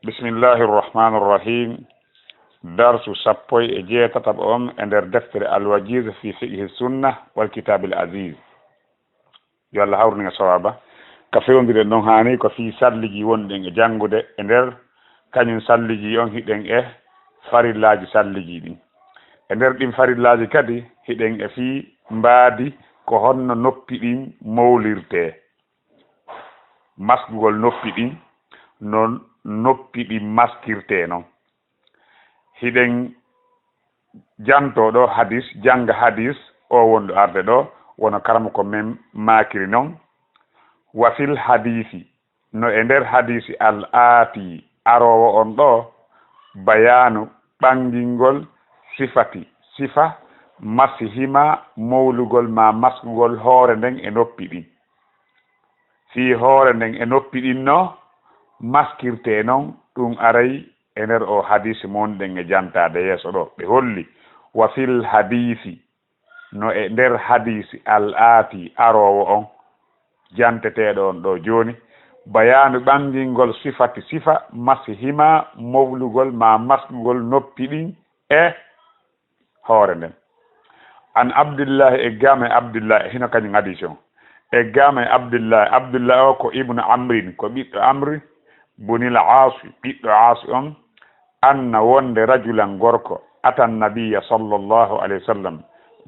bismillahi irrahmani irrahim darsu sappoy e jeetatab on e nder deftere alwajiz fi fiqhi sunna wal kitab al aziz yo Allah hawrninga sawaba ka fewndiren ɗon hani ko fi salliji wonɗen e janngude e nder kañum salliji on hiɗen e farillaji salliji ɗin e nder ɗin farillaji kadi hiɗen e fi mbaadi ko honno noppi ɗin mawlirte masgugol noppi ɗin non noppi ɗi maskirte noon hiɗen janto ɗo hadis janga hadis o wonɗo arde ɗo wono karama ko men makiri noon wa fil hadisi no e nder hadisi al aati arowo on ɗo bayanu ɓangingol sifati sifa masihima mawlugol ma maskugol hoore nden e noppi ɗin fi hoore nden e noppi ɗin no maskirte noon ɗum aray e nder o hadisi monɗen e jantade yeeso ɗo ɓe holli wa fil hadisi no e nder hadisi al aati arowo on janteteɗo on ɗo joni bayanu ɓangingol sifati sifa masihima mawlugol ma maskugol noppi ɗin e hoore nden an abdillahi e game abdillahi hino kañum hadisi on e game abdillahi o ko ibnu amrin ko ɓiɗɗo amri bunil aasi ɓiɗɗo aasi on anna wonde rajulan gorko atan nabiya sallllahu alayhi wa sallam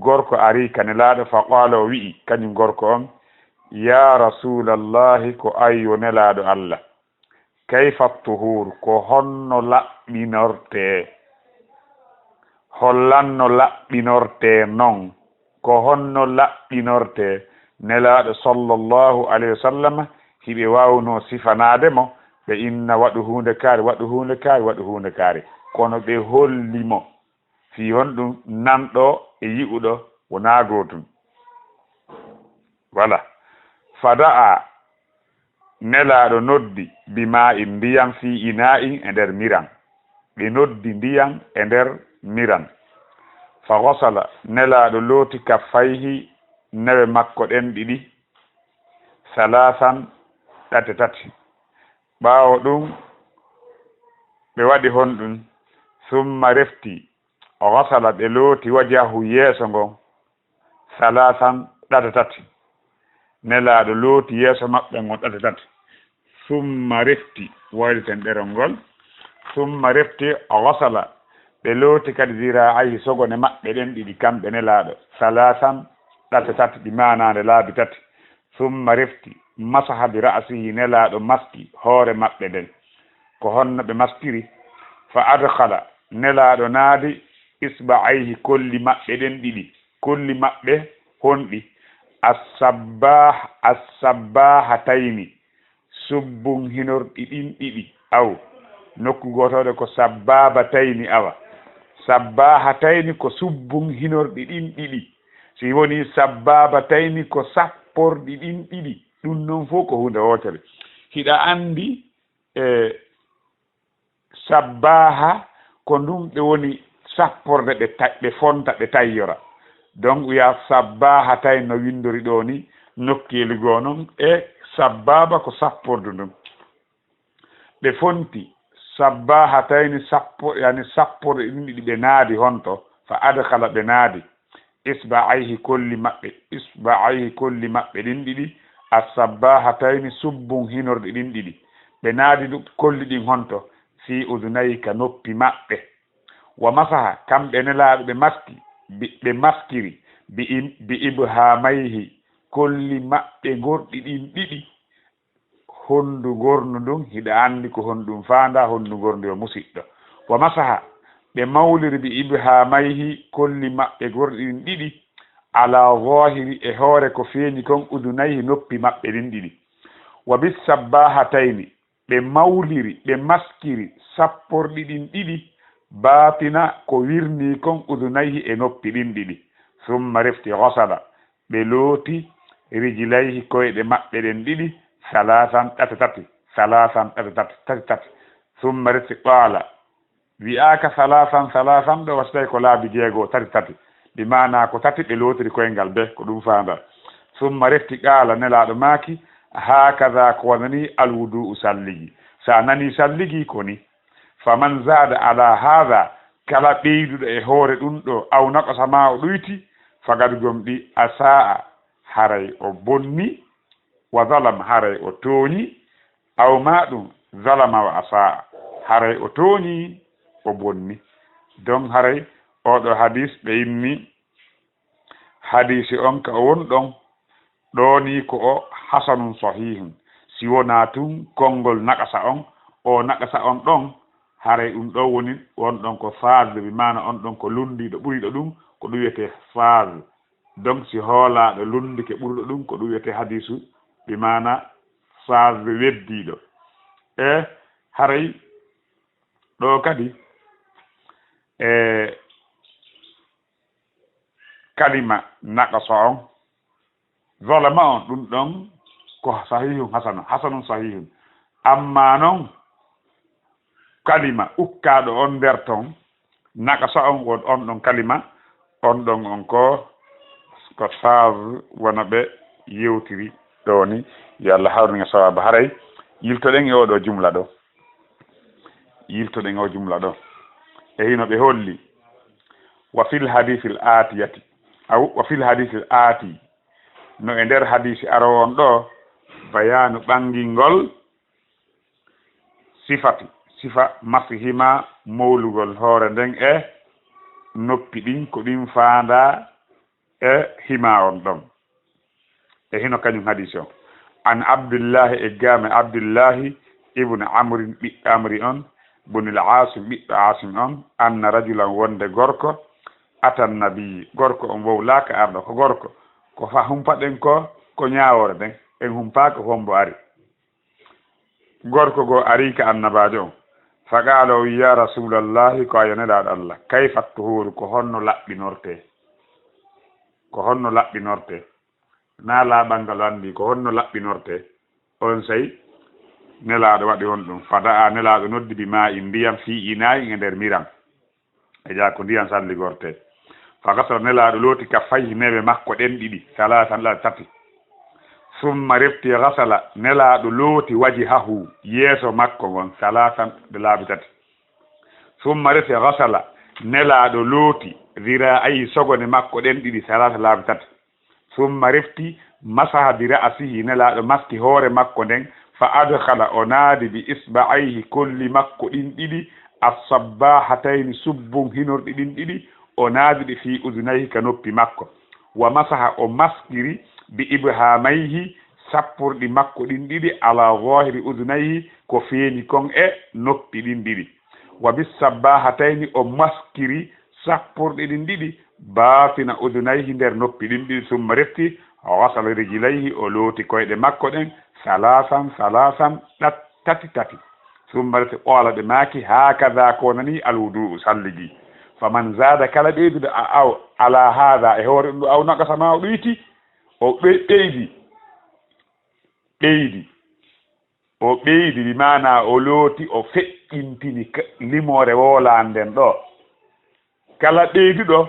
gorko ari kanelaɗo fa qala o wi'i kañum gorko on ya rasulallahi ko ayyo nelaɗo allah kayfa tuhur ko honno laɓɓinorte hollanno laɓɓinorte noon ko honno laɓɓinorte nelaɗo sallllahu alayhi wa sallam hiɓe wawno sifanade mo ɓe inna waɗu hunde kaari waɗu hunde kaari waɗu hunde kaari kono ɓe hollimo fi honɗum nanɗo e yi'uɗo wona gotum voilà fada'a nelaɗo noddi bima in ndiyam fi ina'in e nder miran ɓe noddi ndiyam e nder miran fa gosala nelaɗo looti kaffayhi newe makko ɗen ɗiɗi salasan ɗate tati ɓaawo ɗum ɓe waɗi honɗum summa refti o wasala ɓe looti wajahu yeeso ngon salasan ɗate tati nelaaɗo looti yeeso maɓɓe ngon ɗate tati summa refti wayliten ɗerol ngol summa refti o wasala ɓe looti kadi zira'ayhi sogone maɓɓe ɗen ɗiɗi kamɓe nelaaɗo salasan ɗate tati ɗi manande laabi tati summa refti masaha bi ra'sihi nelaaɗo maski hoore maɓɓe nden ko honno ɓe maskiri fa adkhala nelaaɗo naadi isba'ayhi kolli maɓɓe ɗen ɗiɗi kolli maɓɓe honɗi as-sabbahatayni subbun hinorɗi ɗin ɗiɗi aw nokku gotoɗe ko sabbabatayni awa sabbahatayni ko subbun hinorɗi ɗin ɗiɗi si woni sabbabatayni ko sapporɗi ɗin ɗiɗi ɗum noon fof ko hunde wotere hiɗa andi sabbaha ko ɗum ɓe woni sapporde ɓe fonta ɓe tayyora donc wiya sabbaha tay no windori ɗo ni nokkeli goo noon e sabbaba ko sapporde ɗum ɓe fonti sabbaha tayni sapporde ɗin ɗiɗi ɓe naadi honto fa adkhala ɓe naadi isba'ayhi kolli maɓɓe ɗin ɗiɗi as-sabbahatayni subbun hinorɗi ɗin ɗiɗi ɓe naadi kolli ɗin honto fi udunayi ka noppi maɓɓe wa masaha kamɓe nelaaɗo ɓe maskiri bi ibhamayhi kolli maɓɓe gorɗi ɗin ɗiɗi hondu gornu ɗum hiɗa andi ko honɗum faanda hondu gorndu yo musidɗo wa masaha ɓe mawliri bi ibhamayhi kolli maɓɓe gorɗi ɗin ɗiɗi ala zahiri e hoore ko feeñi kon udunayhi noppi maɓɓe ɗin ɗiɗi wa bis sabbahatayni ɓe mawliri ɓe maskiri sapporɗi ɗin ɗiɗi baatina ko wirni kon udunayhi e noppi ɗin ɗiɗi summa refti gosala ɓe looti rijilayhi koyɗe maɓɓe ɗen ɗiɗi salasan ɗate tati summa refti qaala wi'aka salasan ɗo wasitay ko laabi jeego tati ɗi mana ko tati ɓe lootiri koyngal be ko ɗum faanda summa refti qaala nelaaɗo maaki hakaza ko wonani alwudu salliji sa nani salligi koni faman zada ala hadha kala ɓeyduɗo e hoore ɗum ɗo aw naqasa ma o ɗoyti fagad gomɗi asaa haray o bonni wa zalam haray o tooñi aw ma ɗum zalama wa asaa haray o tooñi o bonni donc haray oɗo hadis ɓe immi hadisi on ka o won ɗon ɗoni ko o hasanun sahihun si wona tun konngol naqasa on o naqasa on ɗon haray ɗum ɗo woni on ɗon ko phase bi mana on ɗon ko lundiɗo ɓuriɗo ɗum ko ɗum wiyete phase donc si hoolaɗo lundike ɓurɗo ɗum ko ɗum wiyete hadisu bi mana phase weddiɗo e haray ɗo kadi kalima naqasa on zalama on ɗum ɗon ko sahihun hasanun sahihun amma noon kalima ukkaɗo on nder ton naqasa on won on ɗon kalima on ɗon on ko phase wona ɓe yewtiri ɗo ni yo Allah hawringa sawaba haray yiltoɗen e oɗo jumla ɗo yiltoɗen o jumla ɗo e hino ɓe holli wa fil hadithil atiyati aw wa fil hadithil ati no e nder hadisi aro on ɗo bayanu ɓangingol sifa masihima mawlugol hoore nden e noppi ɗin ko ɗin faanda e hima on ɗon e hino kañum hadisi on an abdullahi e game abdullahi ibne amrin ɓiɗɗo amri on bunil asim ɓiɗɗo asim on anna rajulan wonde gorko atan nabi gorko on wowlaka arɗo ko gorko ko fa humpaɗen ko ñawore nden en humpaka hombo ari gorko go ari ka annabajo on faqala o ya rasulallahi ko ayoneɗaɗo Allah kayfa tuhuru ko honno laɓɓinorte na laaɓangal andi ko honno laɓɓinorte on sayi nelaɗo waɗi on ɗum fada a nelaɗo noddi bi ma in ndiyam fi inayi e nder miram e jaa ko ndiyam salligorte fagaso nelaɗo looti ka fayi newe makko ɗen ɗiɗi salatan la tati summa refti gasala nelaɗo looti waji hahu yeeso makko gon salatan de laabi tati summa refti gasala nelaɗo looti dira ayi sogone makko ɗen ɗiɗi salata laabi tati summa refti masaha bi ra'sihi nelaɗo maski hoore makko nden fa adkhala o naadi bi isba'ayhi kolli makko ɗin ɗiɗi as-sabbahatayni subbun hinorɗi ɗin ɗiɗi o naadi ɗi fi udunayhi ka noppi makko wa masaha o maskiri bi ibhamayhi sappurɗi makko ɗin ɗiɗi ala zahiri udunayhi ko feeni kon e noppi ɗin ɗiɗi wa bis sabbahatayni o maskiri sappurɗi ɗin ɗiɗi baatina udunayhi nder noppi ɗin ɗiɗi summa refti wasala rijilayhi o looti koyɗe makko ɗen salasan tati summa refti qala ɓe maaki hakada ko nani alwudu salligi faman zada kala ɓeydude aw ala hada e hoore ɗum ɗo aw naqasama o ɗoyti o ɓeydi bi mana o looti o feƴƴintini limore wolanden ɗo kala ɓeyduɗo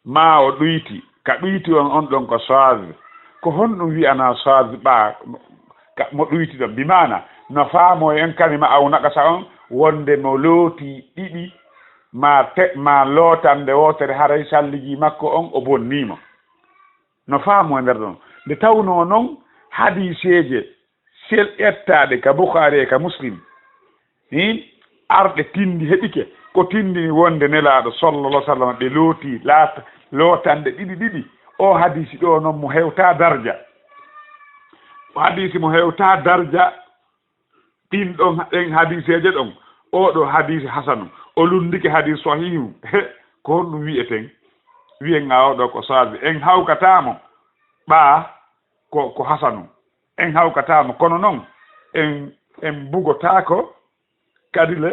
ma o ɗoyti ka ɗoyti on ɗon ko sage ko honɗum wiyana sage ɓa mo ɗoyti ɗon bi mana no faamo en kalima aw naqasa on wonde mo looti ɗiɗi ma lootande wotere haray salliji makko on o bonnimo no faamo e nder ɗon nde tawno noon hadiseje sel ƴettaɗe ka Bukhari e ka Muslim arɗe tindi heɓike ko tindini wonde nelaɗo sallallahu alaihi wasallam ɓe looti lootande ɗiɗi o hadisi ɗo noon mo hewta darja hadisi mo hewta darja ɗin ɗen hadiseje ɗon oɗo hadisi hasanu o lundike hadis sahihu ko honɗum wiyeten wiyen oɗo ko sage en hawkatamo ɓa ko hasanu en hawkatamo kono noon en bugotako kadi le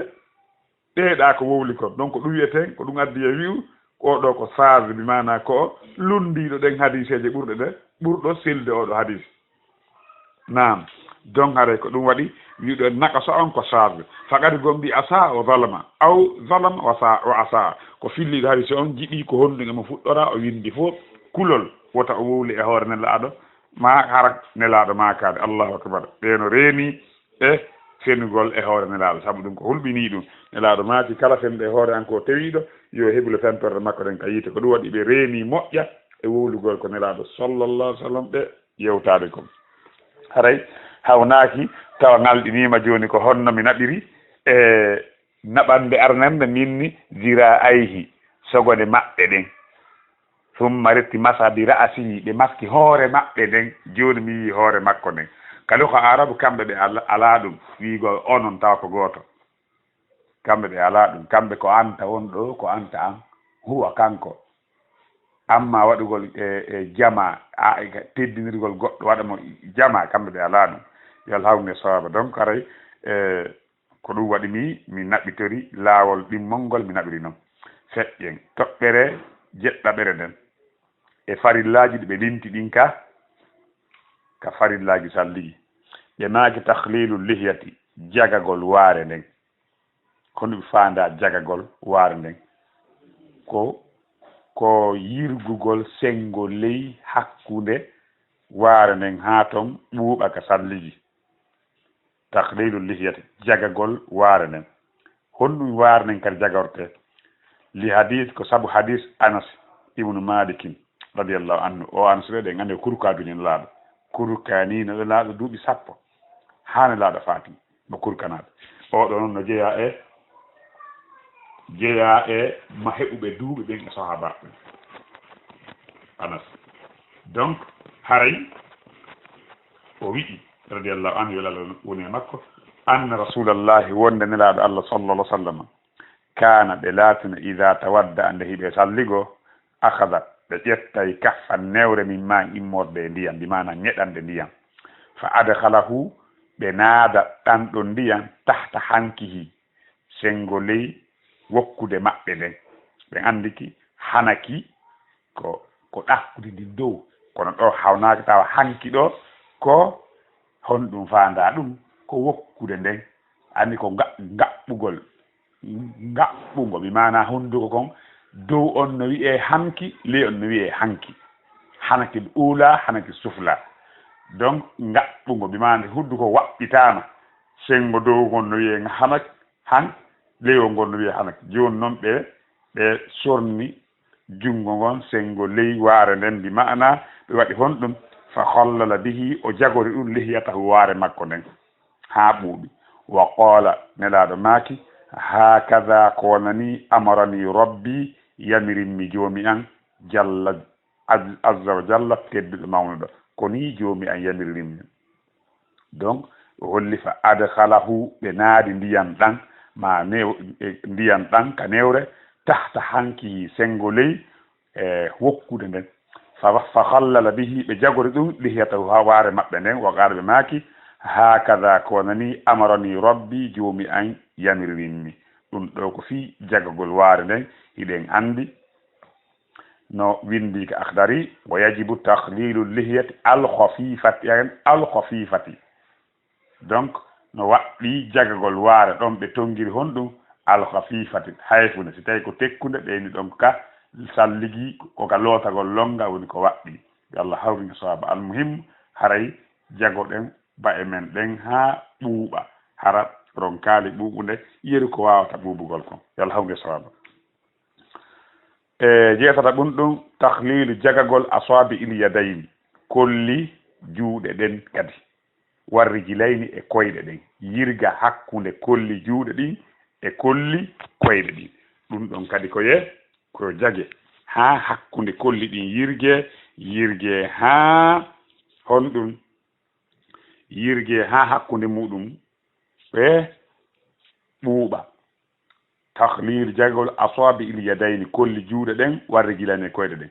ɗeeɗa ko wowli kon donc ɗum wiyeten ko ɗum addi e wi'u oɗo ko sage bi mana ko lundiɗo ɗen hadiseje ɓurɗo selde oɗo hadis nam donc haray ko ɗum waɗi wiɗo naqasa on ko sage faqad gomɗi asa o zalama aw zalama o asa ko filliɗo hadise on jiɗi ko honduge mo fuɗɗora o windi fof kulol wota o wowli e hoore nelaɗo ma harak nelaɗo makade allahu akbar ɓeno reeni e fenugol e hoore nelaaɗo sabu ɗum ko hulɓinii ɗum nelaaɗo maati kala fenɗo e hoore an ko tewiiɗo yo heɓule fentorde makko ɗen ka yiite ko ɗum waɗi ɓe reeni moƴƴa e wowlugol ko nelaaɗo sallallahu alih w sallam ɓe yewtaade ko haray hawnaaki tawa ngalɗiniima jooni ko honno mi naɓiri e naɓande arnande minni jira ayhi sogode maɓɓe ɗen summa retti masa bi ra'asihi ɓe maski hoore maɓɓe nden jooni mi yii hoore makko nden kadi ko arabu kamɓe ɓe alaa ɗum wiigo onon taw ko gooto kamɓe ɓe alaa ɗum kamɓe ko anta won ɗo ko anta an huwa kanko amma waɗugol e jama teddinirgol goɗɗo waɗa mo jama kamɓe ɓe alaa ɗum yo Allah hawne sawaba donc aray ko ɗum waɗi mi naɓɓitori laawol ɗimmol ngol mi naɓiri noon feƴƴen toɓɓere jeɗɗaɓere nden e farillaji ɗi ɓe limti ɗin ka farillaji salligi ɓe maaki tahlilu lihyati jagagol waare nden kono ɓe faanda jagagol waare nden ko yirgugol sengo ley hakkunde waare nden haa ton ɓuuɓa ka salligi tahlilu lihyati jagagol waare nden honɗum waare nden kadi jagorte li hadis ko sabu hadis Anas ibnu Malikin radiyallahu anhu o Anas ɓe ngannde kurkabinin laaɗo kurkanino ɗo laaɗo duuɓi 10 haane laaɗo faati mo kurkanaɗo oɗo noon no jeeya e ma heɓuɓe duuɓi ɓen e sahabaɓe Anas donc haray o wiɗi radiyallahu anhu yo Allah woni e makko anna rasulallahi wonde nelaaɗo Allah sallallahu alih w sallam kana ɓe laatino ida tawadda ande hiɓe salligo akhada ɓe ƴettay kaffan newre min ma immorde e ndiyam mbimana ñeɗande ndiyam fa adhalahu ɓe naada ɗanɗon ndiyam tahta hankihi sengo ley wokkude maɓɓe nden ɓe andiki hanaki ko ɗakkude ndi dow kono ɗo hawnaki tawa hanki ɗo ko honɗum faanda ɗum ko wokkude nden andi ko ngaɓɓugo mi mana hunduko kon dow on no wiye hanki ley on no wiye hanki hanaki ula hanaki sufla donc ngaɓɓugo mi mana hunduko waɓɓitama sengo dow gon no wiye han leyo gon no wiye hanaki joni noon ɓe sorni jungo gon sengo ley waare nden mbi mana ɓe waɗi honɗum fa hollala bihi o jagori ɗum lihiyatahu waare makko nden ha ɓuuɓi wa qala nelaɗo maaki hakada ko wonani amarani rabbi yamirinmi joomi an jalla azza wa jalla tedduɗo mawnuɗo ko ni joomi an yamirinmi donc o holli fa adhalahu ɓe naadi ndiyam ɗan ma ndiyam ɗan ka newre tahta hanki sengo ley e wokkude nden fa hallala bihi ɓe jagori ɗum lihiyatahu ha waare maɓɓe nden wa garɓe maaki hakada ko wonani amarani rabbi joomi an yamirinmi ɗum ɗo ko fi jagagol waare nden hiɗen andi no windi ka akhdari wa yajibu tahlilu lihiyati alkhafifati donc no waɗɗi jagagol waare ɗon ɓe tongiri honɗum alkhafifati hayfunde si tawi ko tekkude ɓeyni ɗon ka salligi koka lootagol longa woni ko waɗɗi Allah hawrini sahaba almuhim haray jagoɗen ba e men ɗen ha ɓuuɓa hara ronkaali ɓuuɓunde yeru ko wawata ɓuuɓugol kon yo Allah hawni sahaba jeetata ɗum ɗum tahlilu jagagol asabi il yadayni kolli juuɗe ɗen kadi warri jilayni e koyɗe ɗen yirga hakkunde kolli juuɗe ɗin e kolli koyɗe ɗin ɗum ɗon kadi ko jage ha hakkunde kolli ɗin yirge ha honɗum yirge ha hakkunde muɗum ɓe ɓuuɓa tahlil jagol asabi il yadayni kolli juuɗe ɗen warri gilane koyɗe ɗen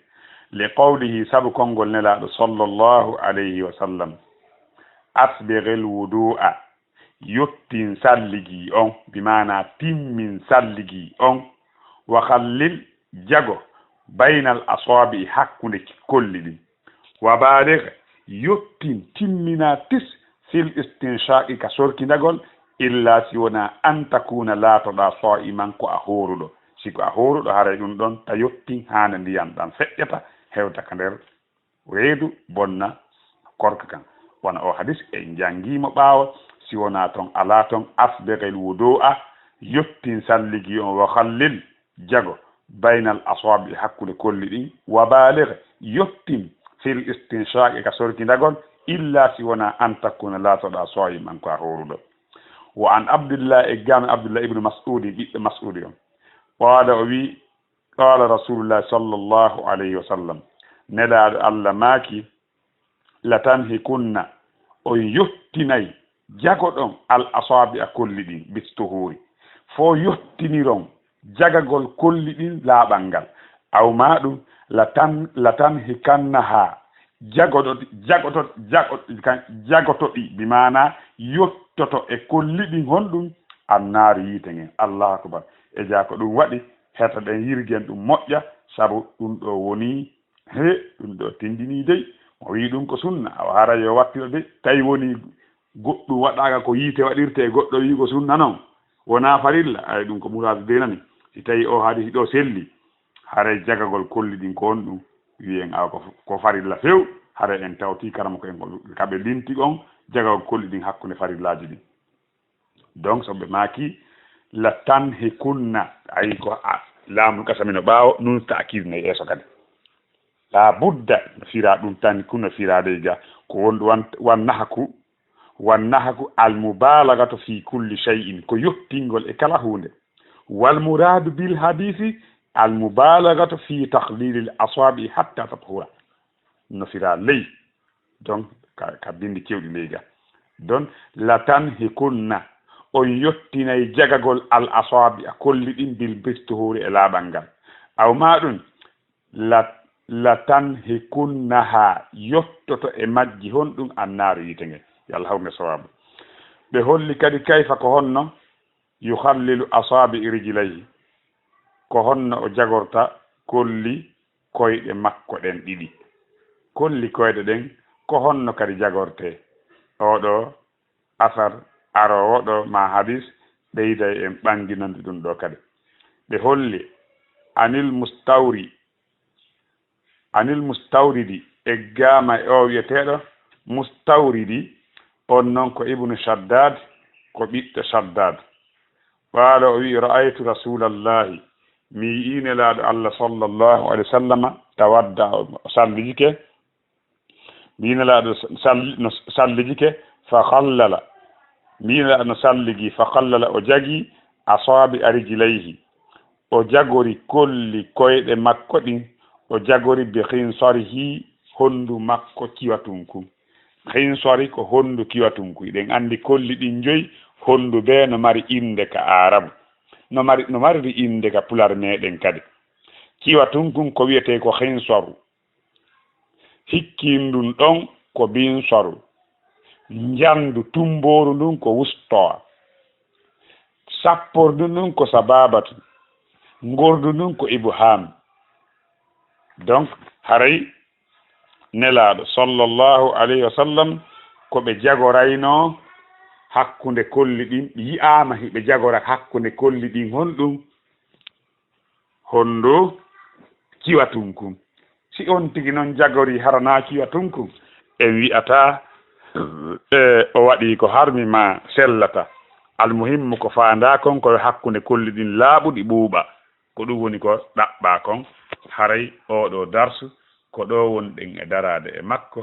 li qawlihi sabu konngol nelaɗo sallallahu alayhi wa sallam asbighil wudu'a yottin salligi on bimana timmin salligi on wa khallil jago baynal asabi hakkunde kolli ɗin wa baligh yottin timmina tis fil istinshaqi ka sorkinagol illa si wona an takuna laatoɗa sa'iman ko a horuɗo siko a horuɗo haray ɗum ɗon ta yottin hande ndiyam ɗan feƴƴata hewta ka nder reedu bonna korka kan wona o hadis e jangimo ɓaawo si wona ton ala ton asbighil wudu'a yottin salligi on wa khallil jago bainal asabi hakkude kolli ɗin wa baligh yottin fil istinshaq ka sorki dagol illa si wona an takuna latoɗa soyiman ko a horuɗo wa an abdullah e gam abdullah ibnu mas'udi ɓiɓɓe mas'udi on qala o wi qala rasulullah sallallahu alayhi wa sallam nelaɗo allah maaki latanhikunna on yottinayi jagoɗon al asabi a kolli ɗin bistuhuri fo yottiniron jagagol kolli ɗin laaɓal ngal aw maɗum latan hikannaha jagotoɗi bimana yottoto e kolli ɗin honɗum annaari yiite ngen allahu akbar e jako ɗum waɗi heta ɗen yirgen ɗum moƴƴa sabu ɗum ɗo woni ɗum ɗo tindini dey o wi ɗum ko sunna o hara yo wattiro de tawi woni goɗɗum waɗaga ko yiite waɗirte e goɗɗo wi ko sunna noon wona farilla ay ɗum ko ɓurade denani si tawi o haadi hiɗo selli haray jagagol kolli ɗin ko on ɗum wiyen awa ko farilla few haray en tawti karama ko en kaɓe linti on jagagol kolli ɗin hakkude farillaji ɗin donc soɓe maaki la tan he kunna ayi ko laamu kasamino ɓaawo nun ta'kid ne yeeso kadi la budda fira ɗum tan kunna firade ga ko wonɗo wannahaku al mubalagatu fi kulli shay'in ko yottingol e kala hunde wal muradu bil hadisi al mubalagatu fi takhlil al asabi hatta tathura no fira ley donc ka bindi kewɗi ley ga don la tan hikunna on yottinay jagagol al asabi a kolli ɗin bil bistuhuri e laaɓal ngal aw maɗum la tan hikunnaha yottoto e majji honɗum annaaru yite nge yalla hawge sawabu ɓe holli kadi kayfa ko honno yukhallilu asabi rijlayhi ko honno o jagorta kolli koyɗe makko ɗen ɗiɗi kolli koyɗe ɗen ko honno kadi jagorte oɗo asar arowo ɗo ma hadis ɓeyda en ɓanginande ɗum ɗo kadi ɓe holli anil mustawridi e gama e o wiyeteɗo mustawridi on noon ko ibnu shaddad ko ɓiɗɗo shaddad qaala o wi ra'aytu rasulallahi mi yi'inelaaɗo allah sallllahu alayhi wa sallama tawadda o sallijike mi yi'inelaaɗo no sallijike fa khallala mi yi'inelaaɗo no salligi fa khallala o jagi asaabi arijlayhi o jagori kolli koyɗe makko ɗin o jagori bi khinsarihi hondu makko kiwatunku khinsari ko hondu kiwatunku ɗen andi kolli ɗin joyi hondu be no mari inde ka arabu no mari inde ka pular meɗen kadi kiwatunkun ko wiyete ko khinsaru hikkindun ɗon ko binsaru njandu tumboru ndun ko wustoa sappordu ndun ko sababatu ngordu ndun ko ibham donc haray nelaɗo sallllahu alayhi wa sallam ko ɓe jagorayno hakkunde kolli ɗin yi'ama hiɓe jagora hakkunde kolli ɗin honɗum hondo kiwatunkum si on tigi noon jagori harana kiwatunkum en wi'ata o waɗi ko harmi ma sellata almuhimmu ko faanda kon ko hakkunde kolli ɗin laaɓuɗi ɓuuɓa ko ɗum woni ko ɗaɓɓa kon haray oɗo darsu ko ɗo wonɗen e darade e makko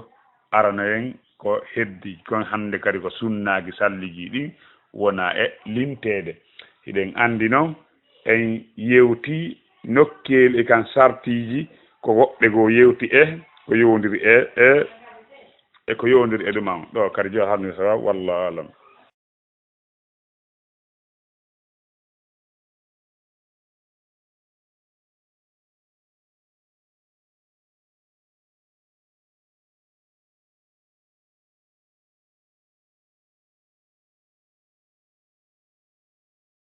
aranoyen ko heddi kon hande kadi ko sunnaaji salliji ɗin wona e limtede hiɗen andi noon en yewti nokkeli e kan sartiji ko woɓɓe go yewti e ko yowdiri e ko yowdiri e ɗuman ɗo kadi jo hamni sawa wallahu alam